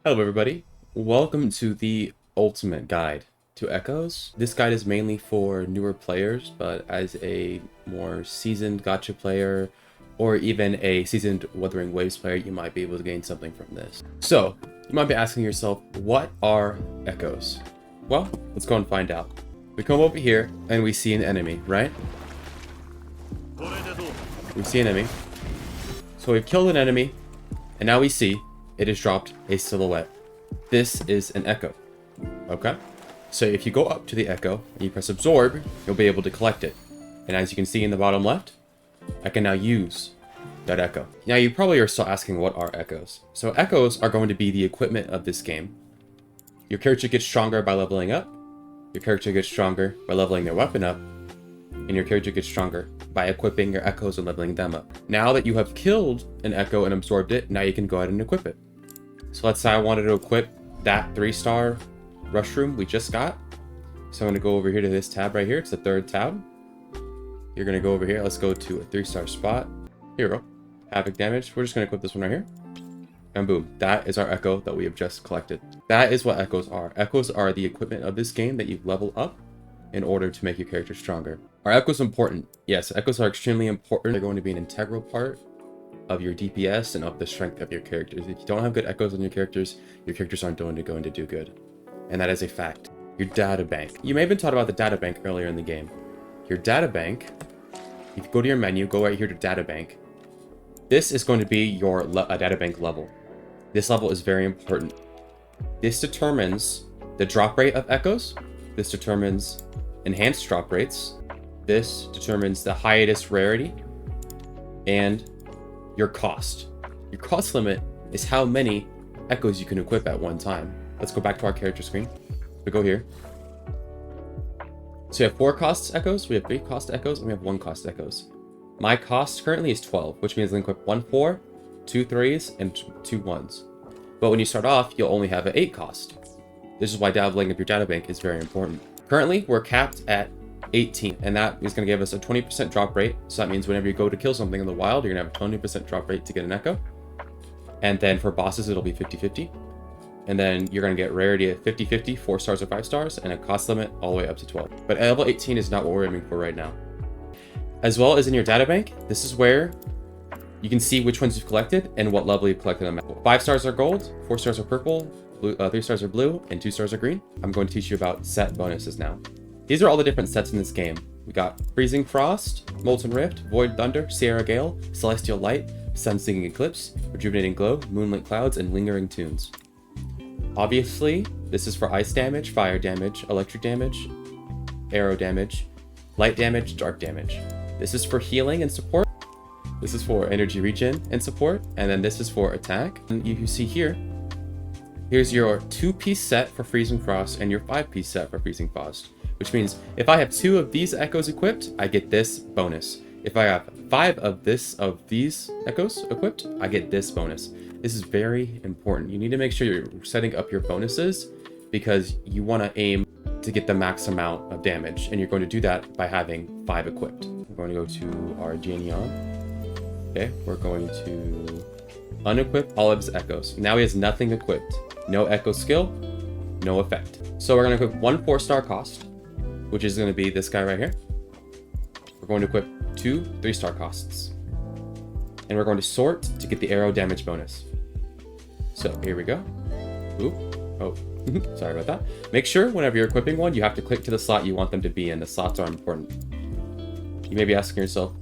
Hello everybody, welcome to the ultimate guide to echoes. This guide is mainly for newer players, but as a more seasoned gacha player or even a seasoned Wuthering Waves player, you might be able to gain something from this. So, you might be asking yourself, what are echoes? Well, let's go and find out. We come over here and we see an enemy, right? We see an enemy. So we've killed an enemy, and now we see it has dropped a silhouette. This is an echo. Okay? So if you go up to the echo and you press absorb, you'll be able to collect it. And as you can see in the bottom left, I can now use that echo. Now you probably are still asking, what are echoes? So echoes are going to be the equipment of this game. Your character gets stronger by leveling up. Your character gets stronger by leveling their weapon up. And your character gets stronger by equipping your echoes and leveling them up. Now that you have killed an echo and absorbed it, now you can go ahead and equip it. So let's say I wanted to equip that 3-star rush room we just got. So I'm going to go over here to this tab right here. It's the third tab. You're going to go over here. Let's go to a 3-star spot. Here we go. Havoc damage. We're just going to equip this one right here. And boom. That is our echo that we have just collected. That is what echoes are. Echoes are the equipment of this game that you level up in order to make your character stronger. Are echoes important? Yes, echoes are extremely important. They're going to be an integral part of your DPS and of the strength of your characters. If you don't have good echoes on your characters aren't going to do good. And that is a fact. Your data bank. You may have been taught about the data bank earlier in the game. Your data bank, if you go to your menu, go right here to data bank. This is going to be your data bank level. This level is very important. This determines the drop rate of echoes. This determines enhanced drop rates. This determines the highest rarity and your cost. Your cost limit is how many echoes you can equip at one time. Let's go back to our character screen. We go here. So we have 4 cost echoes, we have 3 cost echoes, and we have 1 cost echoes. My cost currently is 12, which means I can equip 1 4, 2 3s, and 2 1s. But when you start off, you'll only have an 8 cost. This is why leveling up your data bank is very important. Currently, we're capped at 18, and that is going to give us a 20% drop rate. So that means whenever you go to kill something in the wild, you're going to have a 20% drop rate to get an echo. And then for bosses, it'll be 50-50. And then you're going to get rarity at 50-50, 4 stars or 5 stars, and a cost limit all the way up to 12. But level 18 is not what we're aiming for right now. As well as in your data bank, this is where you can see which ones you've collected and what level you've collected them at. 5 stars are gold, 4 stars are purple, 3 stars are blue, and 2 stars are green. I'm going to teach you about set bonuses now. These are all the different sets in this game. We got Freezing Frost, Molten Rift, Void Thunder, Sierra Gale, Celestial Light, Sun Singing Eclipse, Rejuvenating Glow, Moonlit Clouds, and Lingering Tunes. Obviously, this is for ice damage, fire damage, electric damage, arrow damage, light damage, dark damage. This is for healing and support. This is for energy regen and support. And then this is for attack. And you see here, here's your 2-piece set for Freezing Frost and your 5-piece set for Freezing Frost. Which means if I have 2 of these echoes equipped, I get this bonus. If I have 5 of these echoes equipped, I get this bonus. This is very important. You need to make sure you're setting up your bonuses because you want to aim to get the max amount of damage. And you're going to do that by having 5 equipped. We're going to go to our Jianyan. Okay, we're going to unequip all of his echoes. Now he has nothing equipped. No echo skill, no effect. So we're going to equip 1 4-star cost, which is going to be this guy right here. We're going to equip 2 3-star costs. And we're going to sort to get the arrow damage bonus. So here we go. Oop. Oh, sorry about that. Make sure whenever you're equipping one, you have to click to the slot you want them to be in. The slots are important. You may be asking yourself,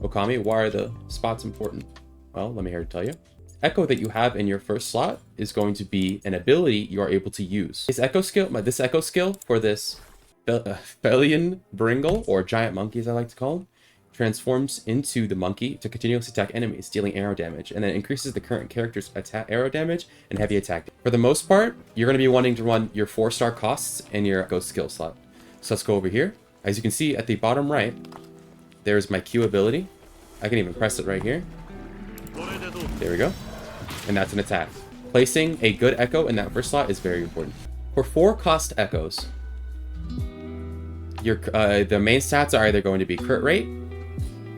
Okami, why are the spots important? Well, let me here to tell you. Echo that you have in your first slot is going to be an ability you are able to use. This echo skill for this Felian Bringle, or giant monkey as I like to call him, transforms into the monkey to continuously attack enemies, dealing arrow damage, and then increases the current character's arrow damage and heavy attack. For the most part, you're going to be wanting to run your 4-star costs and your ghost skill slot. So let's go over here. As you can see at the bottom right, there's my Q ability. I can even press it right here. There we go. And that's an attack. Placing a good echo in that first slot is very important. For 4 cost echoes, the main stats are either going to be crit rate,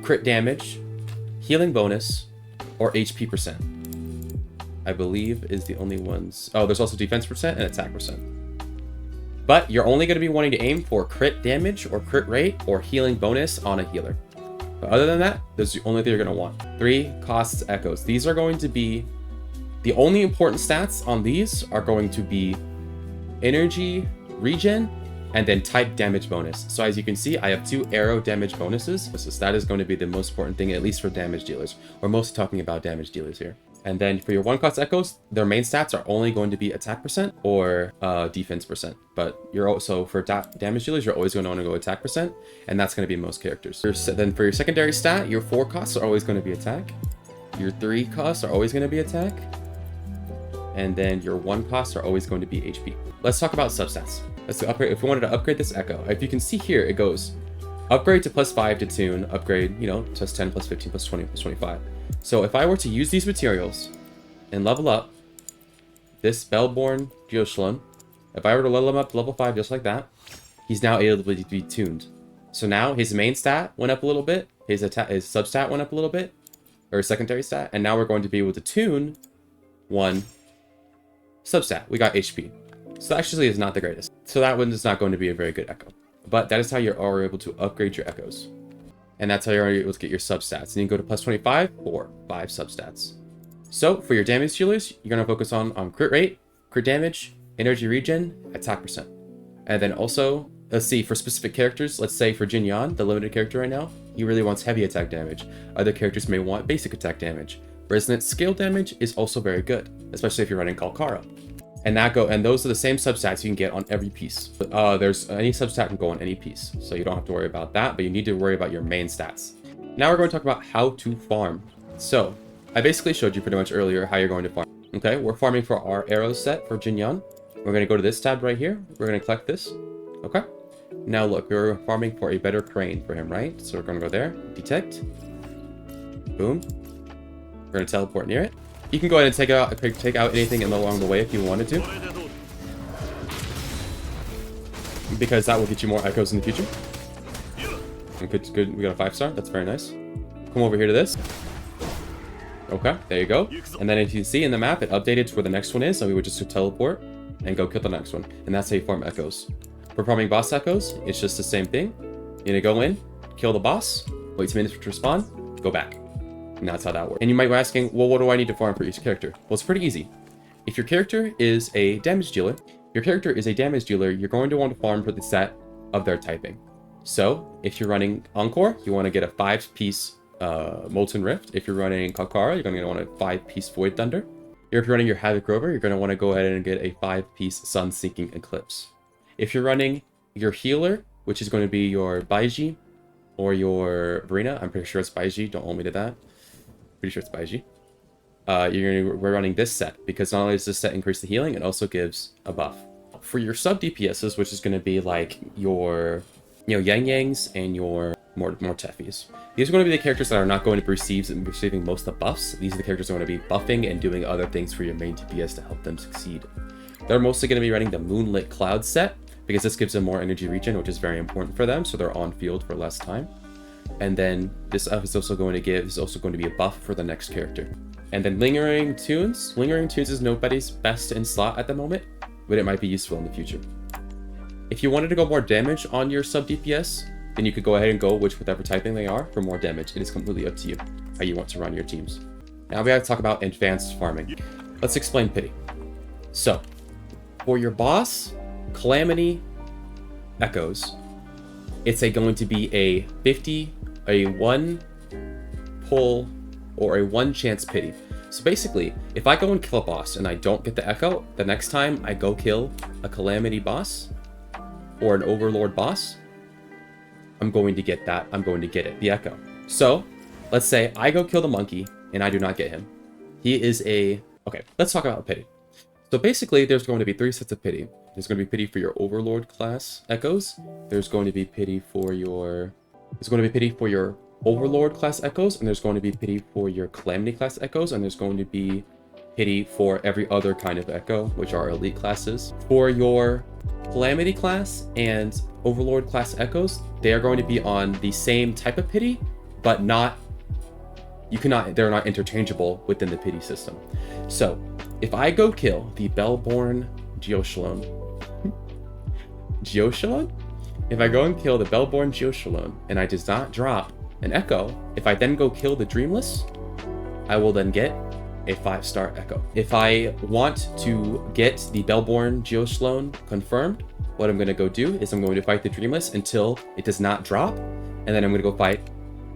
crit damage, healing bonus, or HP percent. I believe, is the only ones. Oh, there's also defense percent and attack percent. But you're only going to be wanting to aim for crit damage or crit rate or healing bonus on a healer. But other than that, those are the only thing you're going to want. 3 costs echoes. These are going to be the only important stats on these are going to be energy regen and then type damage bonus. So as you can see, I have 2 arrow damage bonuses. So that is going to be the most important thing, at least for damage dealers. We're mostly talking about damage dealers here. And then for your 1 cost echoes, their main stats are only going to be attack percent or defense percent. But you're also, for damage dealers, you're always going to want to go attack percent, and that's going to be most characters. Then for your secondary stat, your 4 costs are always going to be attack. Your 3 costs are always going to be attack. And then your 1 costs are always going to be HP. Let's talk about substats. Let's upgrade. If we wanted to upgrade this echo, if you can see here, it goes upgrade to +5 to tune, upgrade, you know, +10, +15, +20, +25. So if I were to use these materials and level up this Bellborn Geoshlun, if I were to level him up to level 5 just like that, he's now able to be tuned. So now his main stat went up a little bit, his substat went up a little bit, or his secondary stat, and now we're going to be able to tune 1 substat. We got HP. So that actually is not the greatest. So that one is not going to be a very good echo. But that is how you're able to upgrade your echoes. And that's how you're able to get your substats. And you can go to +25 or 5 substats. So for your damage dealers, you're going to focus on crit rate, crit damage, energy regen, attack percent. And then also, let's see, for specific characters, let's say for Jin Yan, the limited character right now, he really wants heavy attack damage. Other characters may want basic attack damage. Resonant scale damage is also very good, especially if you're running Kalkara. And those are the same substats you can get on every piece. There's any substat can go on any piece, so you don't have to worry about that, but you need to worry about your main stats. Now we're going to talk about how to farm. So I basically showed you pretty much earlier how you're going to farm. Okay, we're farming for our arrow set for Jin Yan. We're going to go to this tab right here. We're going to collect this. Okay. Now look, we're farming for a better crane for him, right? So we're going to go there, detect. Boom. We're going to teleport near it. You can go ahead and take out anything along the way if you wanted to, because that will get you more echoes in the future. Good. We got a 5-star. That's very nice. Come over here to this. Okay, there you go. And then if you see in the map, it updated to where the next one is, so we would just teleport and go kill the next one. And that's how you farm echoes. For farming boss echoes, it's just the same thing. You're gonna go in, kill the boss, wait 2 minutes for it to respawn, go back. And that's how that works. And you might be asking, well, what do I need to farm for each character? Well, it's pretty easy. If your character is a damage dealer, you're going to want to farm for the set of their typing. So if you're running Encore, you want to get a 5-piece Molten Rift. If you're running Kalkara, you're going to want a 5-piece Void Thunder. If you're running your Havoc Rover, you're going to want to go ahead and get a 5-piece Sun Sinking Eclipse. If you're running your healer, which is going to be your Baiji or your Verena, I'm pretty sure it's Baiji, don't hold me to that. Pretty sure it's Baiji. We're running this set because not only does this set increase the healing, it also gives a buff. For your sub DPSs, which is going to be like your, Yang Yangs and your more Teffis. These are going to be the characters that are not going to be receiving most of the buffs. These are the characters that are going to be buffing and doing other things for your main DPS to help them succeed. They're mostly going to be running the Moonlit Cloud set because this gives them more energy regen, which is very important for them, so they're on field for less time. And then this up is also going to be a buff for the next character. And then Lingering Tunes. Lingering Tunes is nobody's best in slot at the moment, but it might be useful in the future. If you wanted to go more damage on your sub DPS, then you could go ahead and go with whatever typing they are for more damage. It is completely up to you how you want to run your teams. Now we have to talk about advanced farming. Let's explain pity. So, for your boss, Calamity Echoes, it's going to be a 1 pull or a 1 chance pity. So basically, if I go and kill a boss and I don't get the echo, the next time I go kill a Calamity boss or an Overlord boss, I'm going to get the echo. So let's say I go kill the monkey and I do not get him. Okay, let's talk about pity. So basically, there's going to be 3 sets of pity. There's going to be pity for your Overlord class echoes. There's going to be pity for your Overlord class echoes, and there's going to be pity for your Calamity class echoes, and there's going to be pity for every other kind of echo, which are elite classes. For your Calamity class and Overlord class echoes, they are going to be on the same type of pity, but they're not interchangeable within the pity system. So if I go kill the Bellborn Geoshalone, if I go and kill the Bellborn Geoshalone and I does not drop an Echo, if I then go kill the Dreamless, I will then get a 5-star Echo. If I want to get the Bellborn Geoshalone confirmed, what I'm going to go do is I'm going to fight the Dreamless until it does not drop, and then I'm going to go fight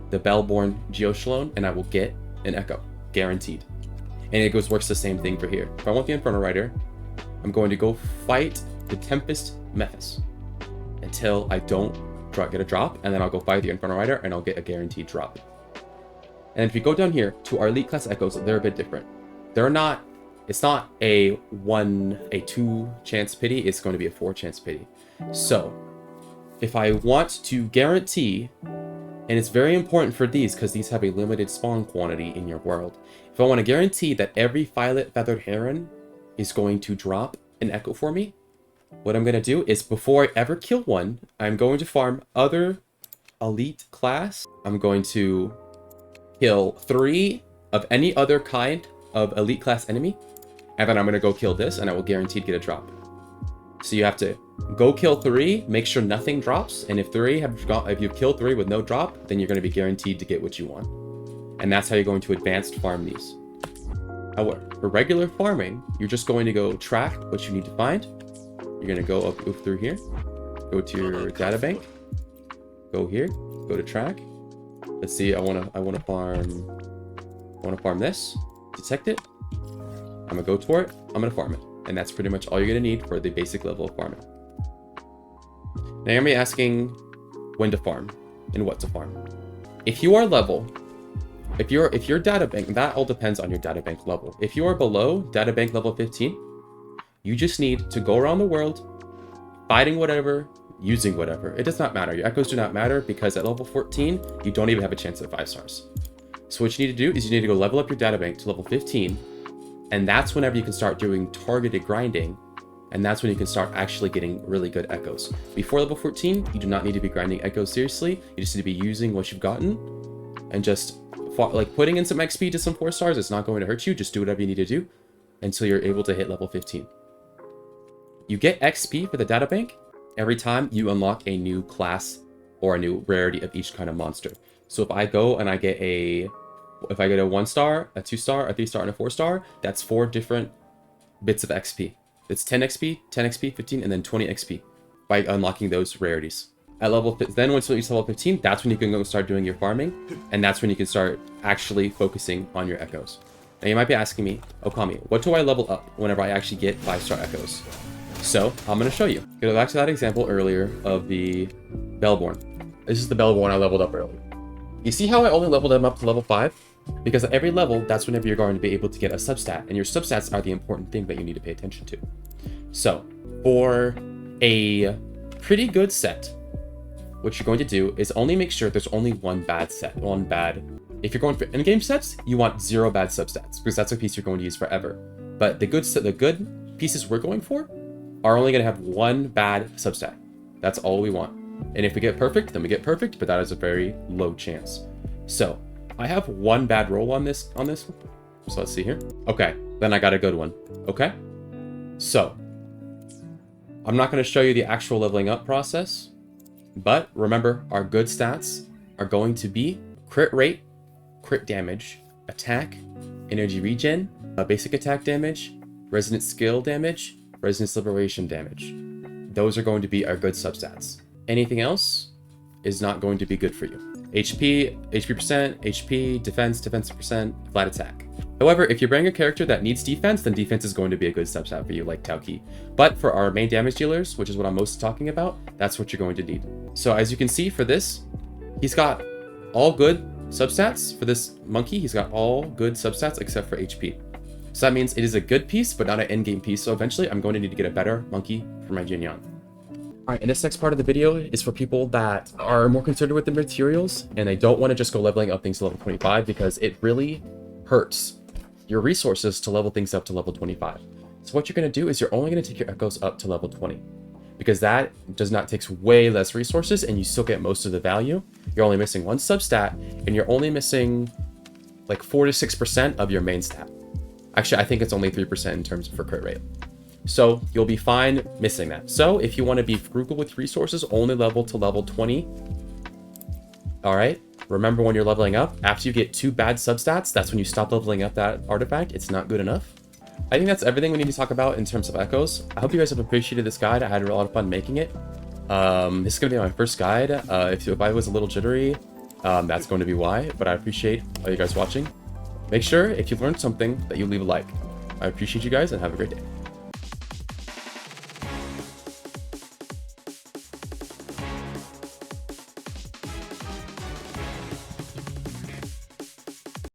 the Bellborn Geoshalone, and I will get an Echo, guaranteed. And it works the same thing for here. If I want the Inferno Rider, I'm going to go fight the Tempest Mephis until I don't get a drop, and then I'll go fight the Inferno Rider and I'll get a guaranteed drop. And if you go down here to our elite class echoes, they're a bit different. It's not a 2 chance pity, it's going to be a 4 chance pity. So if I want to guarantee, and it's very important for these because these have a limited spawn quantity in your world. If I want to guarantee that every Violet Feathered Heron is going to drop an Echo for me, what I'm going to do is before I ever kill one, I'm going to farm other elite class. I'm going to kill 3 of any other kind of elite class enemy, and then I'm going to go kill this, and I will guaranteed get a drop. So you have to go kill 3, make sure nothing drops, and if you kill 3 with no drop, then you're going to be guaranteed to get what you want. And that's how you're going to advanced farm these. However, for regular farming, you're just going to go track what you need to find. You're going to go up through here, go to your data bank, go here, go to track. Let's see, I want to farm this, detect it. I'm going to go toward it, I'm going to farm it. And that's pretty much all you're going to need for the basic level of farming. Now you're going to be asking when to farm and what to farm. If you are if your data bank, that all depends on your data bank level. If you are below data bank level 15, you just need to go around the world, fighting whatever, using whatever. It does not matter. Your echoes do not matter because at level 14, you don't even have a chance at 5 stars. So what you need to do is you need to go level up your data bank to level 15, and that's whenever you can start doing targeted grinding, and that's when you can start actually getting really good echoes. Before level 14, you do not need to be grinding echoes seriously. You just need to be using what you've gotten, and just like putting in some XP to some 4 stars. It's not going to hurt you. Just do whatever you need to do until you're able to hit level 15. You get XP for the data bank every time you unlock a new class or a new rarity of each kind of monster. So if I go and I get a 1-star, a 2-star, a 3-star, and a 4-star, that's 4 different bits of XP. It's 10 XP, 10 XP, 15, and then 20 XP by unlocking those rarities. Then once you reach level 15, that's when you can go start doing your farming, and that's when you can start actually focusing on your echoes. Now you might be asking me, Okami, what do I level up whenever I actually get 5-star echoes? So I'm going to show you. Go back to that example earlier of the Bellborn. This is the Bellborn I leveled up earlier. You see how I only leveled them up to level 5? Because at every level, that's whenever you're going to be able to get a substat, and your substats are the important thing that you need to pay attention to. So for a pretty good set, what you're going to do is only make sure there's only one bad set, If you're going for in-game sets, you want 0 bad substats, because that's a piece you're going to use forever. But the good pieces we're going for are only going to have 1 bad substat. That's all we want. And if we get perfect, then we get perfect, but that is a very low chance. So I have 1 bad roll on this one. So let's see here. Okay, then I got a good one. Okay, so I'm not going to show you the actual leveling up process, but remember, our good stats are going to be crit rate, crit damage, attack, energy regen, basic attack damage, resonant skill damage, resonance liberation damage. Those are going to be our good substats. Anything else is not going to be good for you. HP percent, HP, defense percent, flat attack. However, if you're bringing a character that needs defense, then defense is going to be a good substat for you, like Tauki. But for our main damage dealers, which is what I'm most talking about, that's what you're going to need. So as you can see for this, he's got all good substats. For this monkey, he's got all good substats except for HP. So that means it is a good piece, but not an endgame piece. So eventually I'm going to need to get a better monkey for my Jinyan. Alright, and this next part of the video is for people that are more concerned with the materials and they don't want to just go leveling up things to level 25 because it really hurts your resources to level things up to level 25. So what you're going to do is you're only going to take your echoes up to level 20 because that takes way less resources and you still get most of the value. You're only missing 1 substat and you're only missing like 4 to 6% of your main stat. Actually, I think it's only 3% in terms of for crit rate. So you'll be fine missing that. So if you want to be frugal with resources, only level to level 20. All right. Remember, when you're leveling up, after you get 2 bad substats, that's when you stop leveling up that artifact. It's not good enough. I think that's everything we need to talk about in terms of echoes. I hope you guys have appreciated this guide. I had a lot of fun making it. This is going to be my first guide. If I was a little jittery, that's going to be why. But I appreciate all you guys watching. Make sure, if you learned something, that you leave a like. I appreciate you guys, and have a great day.